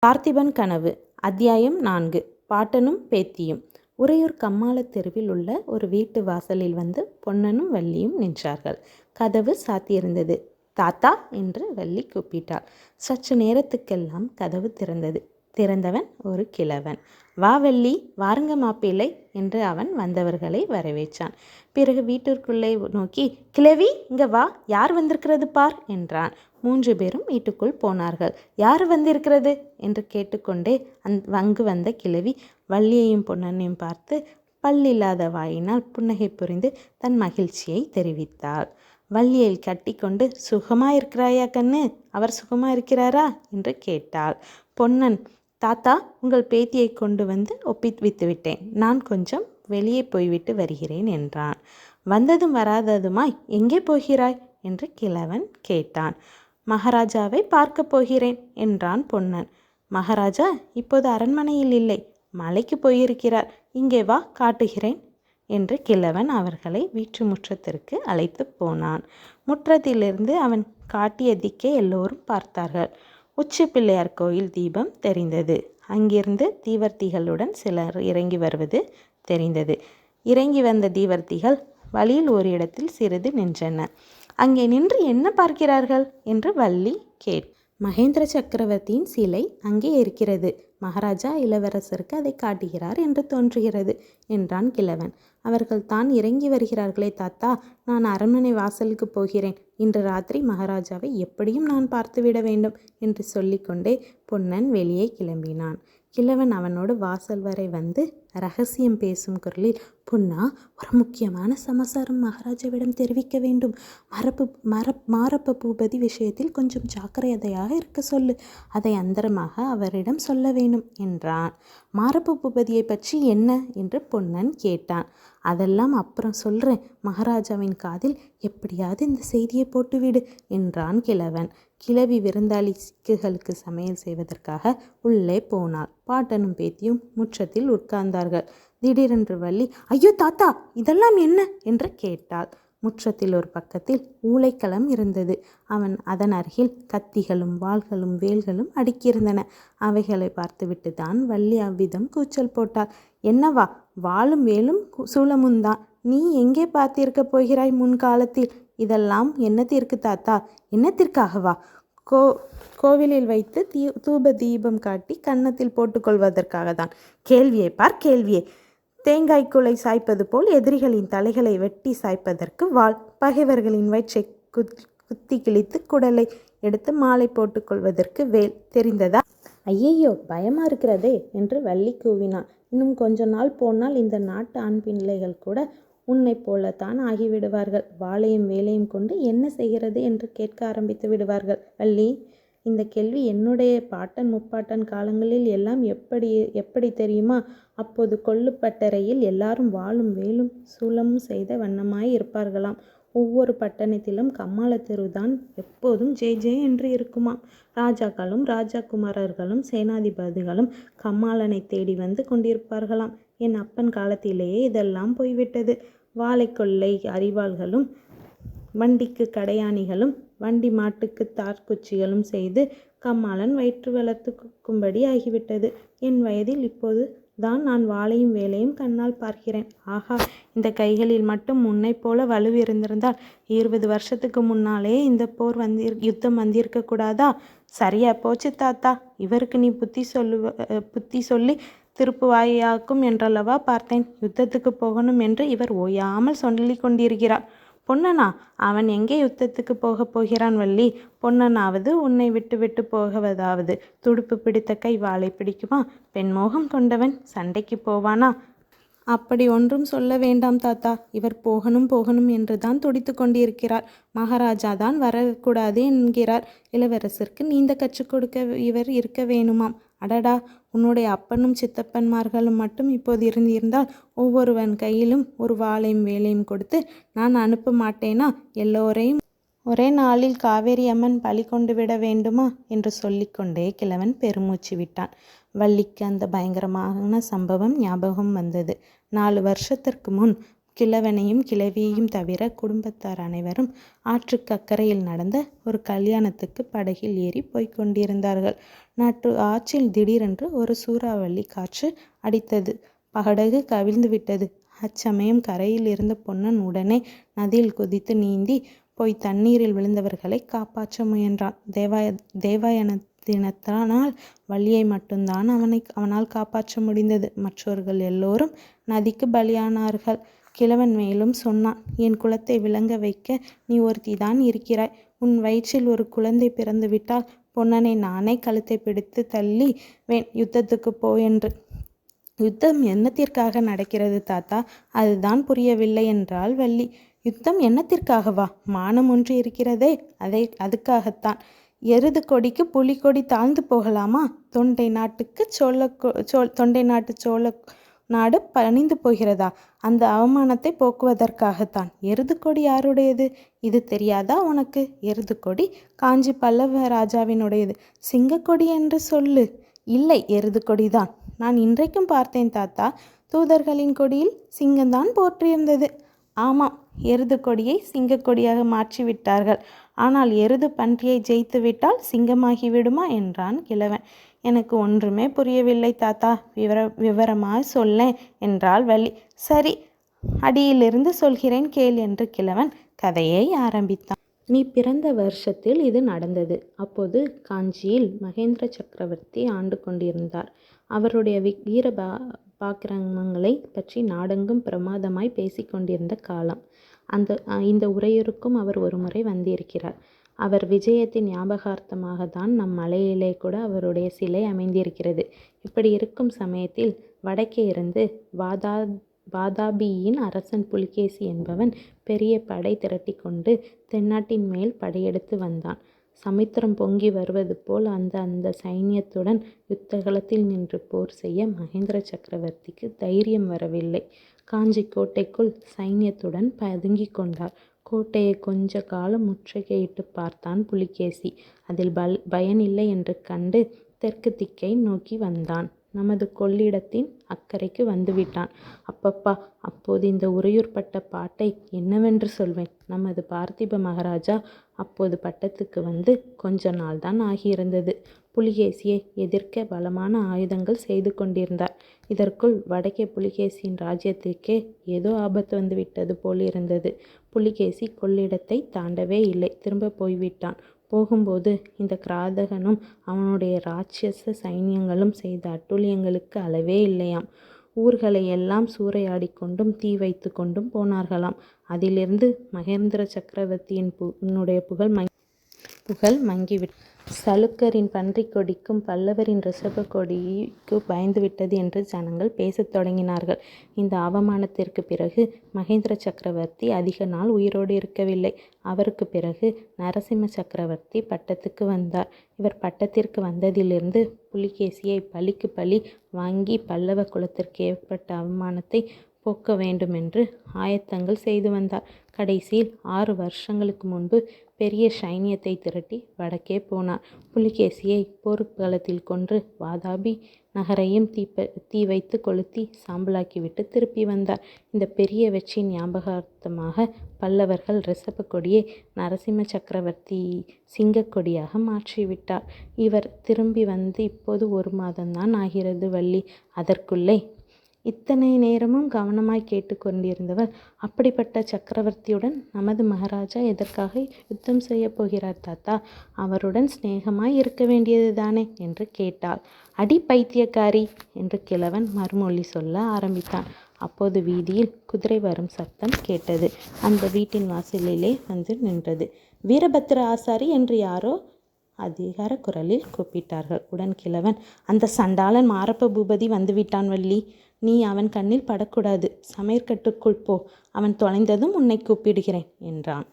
பார்த்திபன் கனவு அத்தியாயம் 4. பாட்டனும் பேத்தியும். உறையூர் கம்மாளத் தெருவில் உள்ள ஒரு வீட்டு வாசலில் வந்து பொன்னனும் வள்ளியும் நின்றார்கள். கதவு சாத்தியிருந்தது. தாத்தா என்று வள்ளி கூப்பிட்டாள். சற்று நேரத்துக்கெல்லாம் கதவு திறந்தது. திறந்தவன் ஒரு கிழவன். வா வள்ளி, வாருங்க மாப்பிள்ளை என்று அவன் வந்தவர்களை வரவேற்றான். பிறகு வீட்டிற்குள்ளே நோக்கி, கிழவி இங்க வா, யார் வந்திருக்கிறது பார் என்றான். 3 பேரும் வீட்டுக்குள் போனார்கள். யார் வந்திருக்கிறது என்று கேட்டுக்கொண்டே அங்கு வந்த கிழவி வள்ளியையும் பொன்னனையும் பார்த்து பல்லில்லாத வாயினால் புன்னகை புரிந்து தன் மகிழ்ச்சியை தெரிவித்தாள். வள்ளியை கட்டி கொண்டு, சுகமா இருக்கிறாயா கண்ணு, அவர் சுகமா இருக்கிறாரா என்று கேட்டாள். பொன்னன், தாத்தா, உங்கள் பேத்தியை கொண்டு வந்து ஒப்பித்து விட்டேன், நான் கொஞ்சம் வெளியே போய்விட்டு வருகிறேன் என்றான். வந்ததும் வராததுமாய் எங்கே போகிறாய் என்று கிழவன் கேட்டான். மகாராஜாவை பார்க்க போகிறேன் என்றான் பொன்னன். மகாராஜா இப்போது அரண்மனையில் இல்லை, மலைக்கு போயிருக்கிறார், இங்கே வா காட்டுகிறேன் என்று கிழவன் அவர்களை வீட்டு முற்றத்திற்கு அழைத்து போனான். முற்றத்திலிருந்து அவன் காட்டிய திக்கை எல்லோரும் பார்த்தார்கள். உச்சி பிள்ளையார் கோயில் தீபம் தெரிந்தது. அங்கிருந்து தீவர்த்திகளுடன் சிலர் இறங்கி வருவது தெரிந்தது. இறங்கி வந்த தீவர்த்திகள் வழியில் ஒரு இடத்தில் சிறிது நின்றன. அங்கே நின்று என்ன பார்க்கிறார்கள் என்று வள்ளி கேட். மகேந்திர சக்கரவர்த்தியின் சிலை அங்கே இருக்கிறது. மகாராஜா இளவரசருக்கு அதை காட்டுகிறார் என்று தோன்றுகிறது என்றான் கிழவன். அவர்கள் தான் இறங்கி வருகிறார்களே தாத்தா, நான் அரண்மனை வாசலுக்கு போகிறேன். இன்று ராத்திரி மகாராஜாவை எப்படியும் நான் பார்த்துவிட வேண்டும் என்று சொல்லிக்கொண்டே பொன்னன் வெளியே கிளம்பினான். கிழவன் அவனோடு வாசல் வரை வந்து ரகசியம் பேசும் குரலில், பொன்னா, ஒரு முக்கியமான சமாசாரம் மகாராஜாவிடம் தெரிவிக்க வேண்டும். மாரப்ப பூபதி விஷயத்தில் கொஞ்சம் ஜாக்கிரதையாக இருக்க சொல்லு. அதை அந்தரமாக அவரிடம் சொல்ல வேண்டும் என்றான். மாரப்ப பூபதியை பற்றி என்ன என்று பொன்னன் கேட்டான். அதெல்லாம் அப்புறம் சொல்கிறேன், மகாராஜாவின் காதில் எப்படியாவது இந்த செய்தியை போட்டுவிடு என்றான் கிழவன். கிழவி விருந்தாளிகளுக்கு சமையல் செய்வதற்காக உள்ளே போனாள். பாட்டனும் பேத்தியும் முற்றத்தில் உட்கார்ந்தார்கள். திடீரென்று வள்ளி, ஐயோ தாத்தா, இதெல்லாம் என்ன என்று கேட்டாள். முற்றத்தில் ஒரு பக்கத்தில் ஊளைக்களம் இருந்தது. அதன் அருகில் கத்திகளும் வாள்களும் வேல்களும் அடுக்கியிருந்தன. அவைகளை பார்த்துவிட்டு தான் வள்ளி அவ்விதம் கூச்சல் போட்டாள். என்னவா, வாளும் வேலும் சூலமுந்தான், நீ எங்கே பார்த்திருக்க போகிறாய் முன்காலத்தில்? இதெல்லாம் என்னத்திற்கு தாத்தா? என்னத்திற்காகவா? கோவிலில் வைத்து தூப தீபம் காட்டி கன்னத்தில் போட்டுக்கொள்வதற்காக தான். கேள்வியை பார், கேள்வியை. தேங்காய் குலை சாய்ப்பது போல் எதிரிகளின் தலைகளை வெட்டி சாய்ப்பதற்கு வாள், பகைவர்களின் வயிற்றை குத்தி கிழித்து குடலை எடுத்து மாலை போட்டுக்கொள்வதற்கு வேல். தெரிந்ததா? ஐயையோ, பயமா இருக்கிறதே என்று வள்ளி கூவினான். இன்னும் கொஞ்ச நாள் போனால் இந்த நாட்டு ஆண் பிள்ளைகள் கூட உன்னை போலத்தான் ஆகிவிடுவார்கள். வாளையும் வேலையும் கொண்டு என்ன செய்கிறது என்று கேட்க ஆரம்பித்து விடுவார்கள். வள்ளி, இந்த கேள்வி என்னுடைய பாட்டன் முப்பாட்டன் காலங்களில் எல்லாம் எப்படி தெரியுமா? அப்போது கொள்ளுப்பட்டறையில் எல்லாரும் வாளும் வேலும் சூலமும் செய்த வண்ணமாய் இருப்பார்களாம். ஒவ்வொரு பட்டணத்திலும் கம்மாளத் தெருதான் எப்போதும் ஜெய் ஜெய் என்று இருக்குமாம். ராஜாக்களும் ராஜகுமாரர்களும் சேனாதிபதிகளும் கம்மாளனை தேடி வந்து கொண்டிருப்பார்களாம். என் அப்பன் காலத்திலேயே இதெல்லாம் போய்விட்டது. வாழை கொள்ளை அறிவாள்களும் வண்டிக்கு கடையாணிகளும் வண்டி மாட்டுக்கு தார்குச்சிகளும் செய்து கம்மாளன் வயிற்று வளர்த்துக்கும்படி ஆகிவிட்டது. என் வயதில் இப்போது தான் நான் வாளையும் வேலையும் கண்ணால் பார்க்கிறேன். ஆஹா, இந்த கைகளில் மட்டும் முன்னை போல வலுவிருந்திருந்தால் 20 வருஷத்துக்கு முன்னாலே இந்த போர் யுத்தம் வந்திருக்க கூடாதா? சரியா போச்சு தாத்தா, இவருக்கு நீ புத்தி சொல்லி திருப்புவாயாக்கும் என்றல்லவா பார்த்தேன். யுத்தத்துக்கு போகணும் என்று இவர் ஓயாமல் சொல்லி கொண்டிருக்கிறார். பொன்னனா, அவன் எங்கே யுத்தத்துக்கு போகிறான் வள்ளி? பொன்னனாவது உன்னை விட்டு போகவதாவது துடுப்பு பிடித்த கை வாளை பிடிக்குமா? பெண்மோகம் கொண்டவன் சண்டைக்கு போவானா? அப்படி ஒன்றும் சொல்ல வேண்டாம் தாத்தா, இவர் போகணும் என்று தான் துடித்து கொண்டிருக்கிறார். மகாராஜா தான் வரக்கூடாது என்கிறார். இளவரசருக்கு நீந்த கற்றுக் கொடுக்க இவர் இருக்க வேணுமாம். அடடா, உன்னுடைய அப்பனும் சித்தப்பன்மார்களும் மட்டும் இப்போது இருந்திருந்தால் ஒவ்வொருவன் கையிலும் ஒரு வாளையும் வேலையும் கொடுத்து நான் அனுப்ப மாட்டேனா? எல்லோரையும் ஒரே நாளில் காவேரி அம்மன் பலி கொண்டு விட வேண்டுமா என்று சொல்லிக்கொண்டே கிழவன் பெருமூச்சு விட்டான். வள்ளிக்கு அந்த பயங்கரமான சம்பவம் ஞாபகம் வந்தது. 4 வருஷத்திற்கு முன் கிழவனையும் கிழவியையும் தவிர குடும்பத்தார் அனைவரும் ஆற்றுக்கு அக்கறையில் நடந்த ஒரு கல்யாணத்துக்கு படகில் ஏறி போய்க் கொண்டிருந்தார்கள். ஆற்றில் திடீரென்று ஒரு சூறாவளி காற்று அடித்தது. படகு கவிழ்ந்து விட்டது. அச்சமயம் கரையில் இருந்த பொன்னன் உடனே நதியில் குதித்து நீந்தி போய் தண்ணீரில் விழுந்தவர்களை காப்பாற்ற முயன்றான். தேவயானத்தினால் வள்ளியை மட்டும்தான் அவனால் காப்பாற்ற முடிந்தது. மற்றவர்கள் எல்லோரும் நதிக்கு பலியானார்கள். கிழவன் மேலும் சொன்னான், என் குலத்தை விளங்க வைக்க நீ ஒருத்திதான் இருக்கிறாய். உன் வயிற்றில் ஒரு குழந்தை பிறந்துவிட்டால் பொன்னனை நானே கழுத்தை பிடித்து தள்ளி யுத்தத்துக்கு போ என்று. யுத்தம் என்னத்திற்காக நடக்கிறது தாத்தா? அதுதான் புரியவில்லை என்றாள் வள்ளி. யுத்தம் என்னத்திற்காகவா? மானம் ஒன்று இருக்கிறதே, அதுக்காகத்தான். எருது கொடிக்கு புலிக்கொடி தாழ்ந்து போகலாமா? தொண்டை நாட்டு சோழ நாடு பணிந்து போகிறதா? அந்த அவமானத்தை போக்குவதற்காகத்தான். எருது கொடி யாருடையது? இது தெரியாதா உனக்கு? எருது கொடி காஞ்சி பல்லவ ராஜாவினுடையது. சிங்கக்கொடி என்று சொல்லு. இல்லை, எருது கொடிதான். நான் இன்றைக்கும் பார்த்தேன் தாத்தா. தூதர்களின் கொடியில் சிங்கம்தான் போற்றியிருந்தது. ஆமாம், எருது கொடியை சிங்கக்கொடியாக மாற்றிவிட்டார்கள். ஆனால் எருது பன்றியை ஜெயித்து விட்டால் சிங்கமாகி விடுமா என்றான் கிழவன். எனக்கு ஒன்றுமே புரியவில்லை தாத்தா, விவரமாய் சொல்லேன் என்றாள் வள்ளி. சரி, அடியிலிருந்து சொல்கிறேன் கேள் என்று கிழவன் கதையை ஆரம்பித்தான். நீ பிறந்த வருஷத்தில் இது நடந்தது. அப்போது காஞ்சியில் மகேந்திர சக்கரவர்த்தி ஆண்டு கொண்டிருந்தார். அவருடைய வீர பாக்கிரமங்களை பற்றி நாடெங்கும் பிரமாதமாய் பேசிக்கொண்டிருந்த காலம். இந்த உரையூருக்கும் அவர் ஒருமுறை வந்திருக்கிறார். அவர் விஜயத்தின் ஞாபகார்த்தமாக தான் நம் மலையிலே கூட அவருடைய சிலை அமைந்திருக்கிறது. இப்படி இருக்கும் சமயத்தில் வடக்கே இருந்து வாதாபியின் அரசன் புலிகேசி என்பவன் பெரிய படை திரட்டி கொண்டு தென்னாட்டின் மேல் படையெடுத்து வந்தான். சமுத்திரம் பொங்கி வருவது போல் அந்த சைன்யத்துடன் யுத்தகலத்தில் நின்று போர் செய்ய மகேந்திர சக்கரவர்த்திக்கு தைரியம் வரவில்லை. காஞ்சி கோட்டைக்குள் சைன்யத்துடன் பதுங்கி கொண்டார். கோட்டையை கொஞ்ச காலம் முற்றுகையிட்டு பார்த்தான் புலிகேசி. அதில் பயனில்லை என்று கண்டு தெற்கு திக்கை நோக்கி வந்தான். நமது கொள்ளிடத்தின் அக்கறைக்கு வந்துவிட்டான். அப்பப்பா, அப்போது இந்த உறையூர் பட்ட பாட்டை என்னவென்று சொல்வேன். நமது பார்த்திப மகாராஜா அப்போது பட்டத்துக்கு வந்து கொஞ்ச நாள் தான் ஆகியிருந்தது. புலிகேசியை எதிர்க்க பலமான ஆயுதங்கள் செய்து கொண்டிருந்தார். இதற்குள் வடக்கே புலிகேசியின் ராஜ்யத்திற்கே ஏதோ ஆபத்து வந்து விட்டது போலிருந்தது. புலிகேசி கொள்ளிடத்தை தாண்டவே இல்லை, திரும்ப போய்விட்டான். போகும்போது இந்த கிராதகனும் அவனுடைய ராட்சச சைன்யங்களும் செய்த அட்டூழியங்களுக்கு அளவே இல்லையாம். ஊர்களை எல்லாம் சூறையாடி கொண்டும் தீ வைத்து கொண்டும் போனார்களாம். அதிலிருந்து மகேந்திர சக்கரவர்த்தியின் புகழ் மங்கிவிட்டது. சலுக்கரின் பன்றிக் கொடிக்கும் பல்லவரின் ரிஷப கொடிக்கு பயந்துவிட்டது என்று ஜனங்கள் பேசத் தொடங்கினார்கள். இந்த அவமானத்திற்கு பிறகு மகேந்திர சக்கரவர்த்தி அதிக நாள் உயிரோடு இருக்கவில்லை. அவருக்கு பிறகு நரசிம்ம சக்கரவர்த்தி பட்டத்துக்கு வந்தார். இவர் பட்டத்திற்கு வந்ததிலிருந்து புலிகேசியை பழிக்கு பழி வாங்கி பல்லவ குலத்திற்கு ஏற்பட்ட அவமானத்தை போக்க வேண்டுமென்று ஆயத்தங்கள் செய்து வந்தார். கடைசியில் 6 வருஷங்களுக்கு முன்பு பெரிய சைன்யத்தை திரட்டி வடக்கே போனார். புலிகேசியை போர்க்களத்தில் கொன்று வாதாபி நகரையும் தீ வைத்து கொளுத்தி சாம்பலாக்கிவிட்டு திருப்பி வந்தார். இந்த பெரிய வெற்றி ஞாபகார்த்தமாக பல்லவர்கள் ரிஷப கொடியை நரசிம்ம சக்கரவர்த்தி சிங்கக்கொடியாக மாற்றிவிட்டார். இவர் திரும்பி வந்து இப்போது 1 மாதம்தான் ஆகிறது வள்ளி. அதற்குள்ளே இத்தனை நேரமும் கவனமாய் கேட்டு கொண்டிருந்தவர், அப்படிப்பட்ட சக்கரவர்த்தியுடன் நமது மகாராஜா எதற்காக யுத்தம் செய்ய போகிறார் தாத்தா? அவருடன் சிநேகமாய் இருக்க வேண்டியது தானே என்று கேட்டாள். அடி பைத்தியக்காரி என்று கிழவன் மறுமொழி சொல்ல ஆரம்பித்தான். அப்போது வீதியில் குதிரை வரும் சத்தம் கேட்டது. அந்த வீட்டின் வாசலிலே வந்து நின்றது. வீரபத்திர ஆசாரி என்று யாரோ அதிகார குரலில் கூப்பிட்டார்கள். உடன் கிழவன், அந்த சண்டாளன் மாரப்ப பூபதி வந்துவிட்டான் வள்ளி. நீ அவன் கண்ணில் படக்கூடாது. சமையற்கட்டுக்குள் போ. அவன் தொலைந்ததும் உன்னை கூப்பிடுகிறேன் என்றான்.